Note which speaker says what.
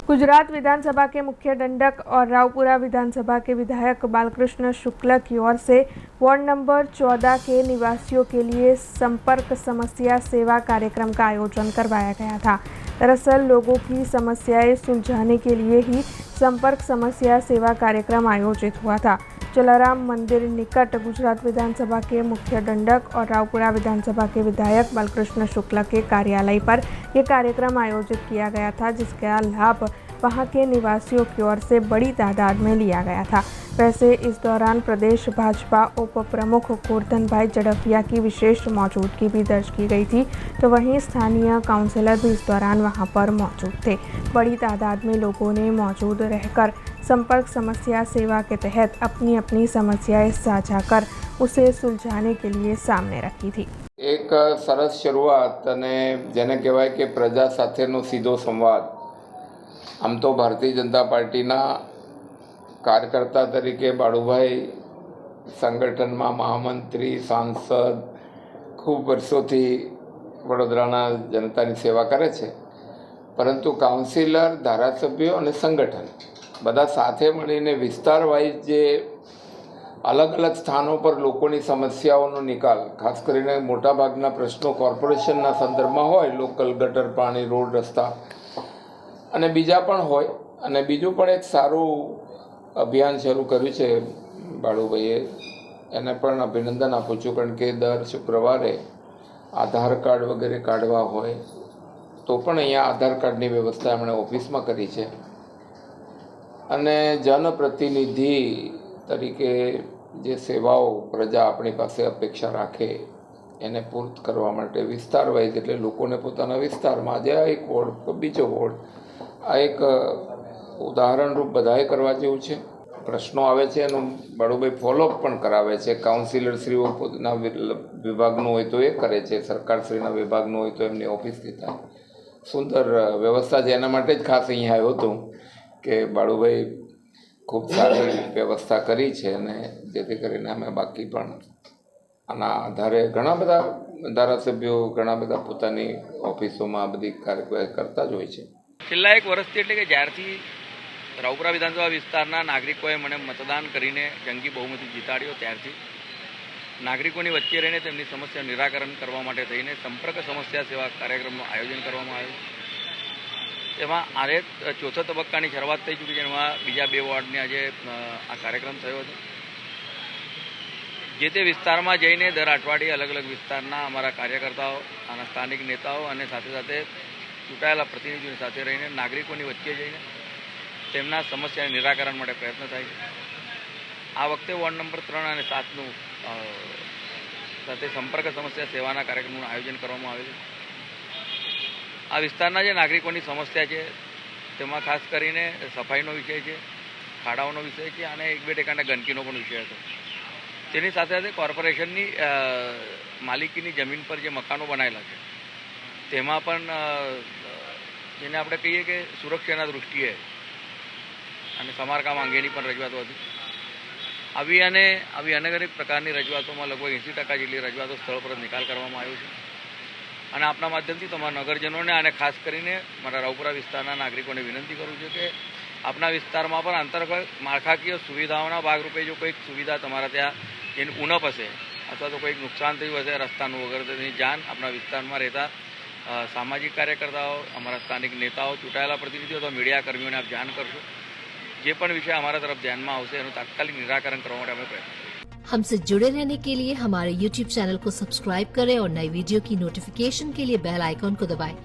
Speaker 1: गुजरात विधानसभा के मुख्य दंडक और रावपुरा विधानसभा के विधायक बालकृष्ण शुक्ला की ओर से वार्ड नंबर 14 के निवासियों के लिए संपर्क समस्या सेवा कार्यक्रम का आयोजन करवाया गया था। दरअसल लोगों की समस्याएं सुलझाने के लिए ही संपर्क समस्या सेवा कार्यक्रम आयोजित हुआ था। जलाराम मंदिर निकट गुजरात विधानसभा के मुख्य दंडक और रावपुरा विधानसभा के विधायक बालकृष्ण शुक्ला के कार्यालय पर यह कार्यक्रम आयोजित किया गया था, जिसका लाभ वहां के निवासियों की ओर से बड़ी तादाद में लिया गया था। वैसे इस दौरान प्रदेश भाजपा उप प्रमुख गोवर्धन भाई जड़फिया की विशेष मौजूदगी भी दर्ज की गई थी, तो वहीं स्थानीय काउंसिलर भी इस दौरान वहां पर मौजूद थे। बड़ी तादाद में लोगों ने मौजूद रहकर संपर्क समस्या सेवा के तहत अपनी अपनी समस्याएं साझा कर उसे सुलझाने के लिए सामने रखी थी।
Speaker 2: एक सरस शुरुआत અને જેને કહેવાય કે પ્રજા સાથેનો સીધો સંવાદ। આમ તો ભારતીય જનતા પાર્ટીના કાર્યકર્તા તરીકે બાળુભાઈ સંગઠનમાં મહામંત્રી સાંસદ ખૂબ વર્ષોથી વડોદરાના જનતાની સેવા કરે છે, પરંતુ કાઉન્સિલર, ધારાસભ્યો અને સંગઠન બધા સાથે મળીને વિસ્તાર વાઇઝ જે અલગ અલગ સ્થાનો પર લોકોની સમસ્યાઓનો નિકાલ, ખાસ કરીને મોટાભાગના પ્રશ્નો કોર્પોરેશનના સંદર્ભમાં હોય, લોકલ ગટર, પાણી, રોડ, રસ્તા અને બીજા પણ હોય, અને બીજું પણ એક સારું અભિયાન શરૂ કર્યું છે બાળુભાઈએ, એને પણ અભિનંદન આપું છું, કારણ કે દર શુક્રવારે આધાર કાર્ડ વગેરે કાઢવા હોય તો પણ અહીંયા આધાર કાર્ડની વ્યવસ્થા એમણે ઓફિસમાં કરી છે, અને જનપ્રતિનિધિ તરીકે જે સેવાઓ પ્રજા આપણી પાસે અપેક્ષા રાખે એને પૂર્ત કરવા માટે વિસ્તાર વાઇઝ, એટલે લોકોને પોતાના વિસ્તારમાં આજે આ એક વોર્ડ, બીજો વોર્ડ, આ એક ઉદાહરણરૂપ બધાએ કરવા જેવું છે। પ્રશ્નો આવે છે એનું બાળુભાઈ ફોલોઅપ પણ કરાવે છે। કાઉન્સિલરશ્રીઓ પોતાના વિભાગનું હોય તો એ કરે છે, સરકારશ્રીના વિભાગનું હોય તો એમની ઓફિસથી થાય। સુંદર વ્યવસ્થા છે, એના માટે જ ખાસ અહીંયા આવ્યો હતો કે બાળુભાઈ ખૂબ સારી વ્યવસ્થા કરી છે, અને જેથી કરીને અમે બાકી પણ આના આધારે ઘણા બધા ધારાસભ્યો, ઘણા બધા પોતાની ઓફિસોમાં આ બધી કાર્યવાહી કરતા જ હોય છે।
Speaker 3: છેલ્લા એક વર્ષથી, એટલે કે જ્યારથી રાવપુરા વિધાનસભા વિસ્તારના નાગરિકોએ મને મતદાન કરીને જંગી બહુમતી જીતાડ્યો, ત્યારથી નાગરિકોની વચ્ચે રહીને તેમની સમસ્યાનું નિરાકરણ કરવા માટે થઈને સંપર્ક સમસ્યા સેવા કાર્યક્રમનું આયોજન કરવામાં આવ્યું। એમાં આજે ચોથા તબક્કાની શરૂઆત થઈ ચૂકી છે, એમાં બીજા 2 વોર્ડની આજે આ કાર્યક્રમ થયો હતો। જે તે વિસ્તારમાં જઈને દર અઠવાડિયે અલગ અલગ વિસ્તારના અમારા કાર્યકર્તાઓ, આના સ્થાનિક નેતાઓ અને સાથે સાથે ચૂંટાયેલા પ્રતિનિધિઓની સાથે રહીને નાગરિકોની વચ્ચે જઈને તેમના સમસ્યાના નિરાકરણ માટે પ્રયત્ન થાય છે। આ વખતે વોર્ડ નંબર 3 અને 7નું સાથે સંપર્ક સમસ્યા સેવાના કાર્યક્રમનું આયોજન કરવામાં આવ્યું છે। આ વિસ્તારના જે નાગરિકોની સમસ્યા છે તેમાં ખાસ કરીને સફાઈનો વિષય છે, ખાડાઓનો વિષય છે, અને 1-2% ગંદકીનો પણ વિષય હતો। તેની સાથે સાથે કોર્પોરેશનની માલિકીની જમીન પર જે મકાનો બનાવેલા છે તેમાં પણ જેને આપણે કહીએ કે સુરક્ષાના દૃષ્ટિએ અને સમારકામ અંગેની પણ રજૂઆતો હતી। આવી અનેક પ્રકારની રજૂઆતોમાં લગભગ 80% જેટલી રજૂઆતો સ્થળ પર નિકાલ કરવામાં આવ્યો છે। અને આપના માધ્યમથી તમારા નગરજનોને અને ખાસ કરીને મારા રાવપુરા વિસ્તારના નાગરિકોને વિનંતી કરું છું કે આપના વિસ્તારમાં પણ અંતર્ગત માળખાકીય સુવિધાઓના ભાગરૂપે જો કોઈક સુવિધા તમારા ત્યાં જેની ઉણપ હશે અથવા તો કોઈક નુકસાન થયું હશે રસ્તાનું વગર, તેની જાણ આપણા વિસ્તારમાં રહેતા સામાજિક કાર્યકર્તાઓ, અમારા સ્થાનિક નેતાઓ, ચૂંટાયેલા પ્રતિનિધિઓ અથવા મીડિયા કર્મીઓને આપ જાણ કરશો। જે પણ વિષય हमारा तरफ ध्यान में आवश्यक है तात्कालिक निराकरण करने में प्रयत्न करेंगे।
Speaker 4: हमसे जुड़े रहने के लिए हमारे YouTube चैनल को सब्सक्राइब करें और नई वीडियो की नोटिफिकेशन के लिए बेल आइकॉन को दबाएं।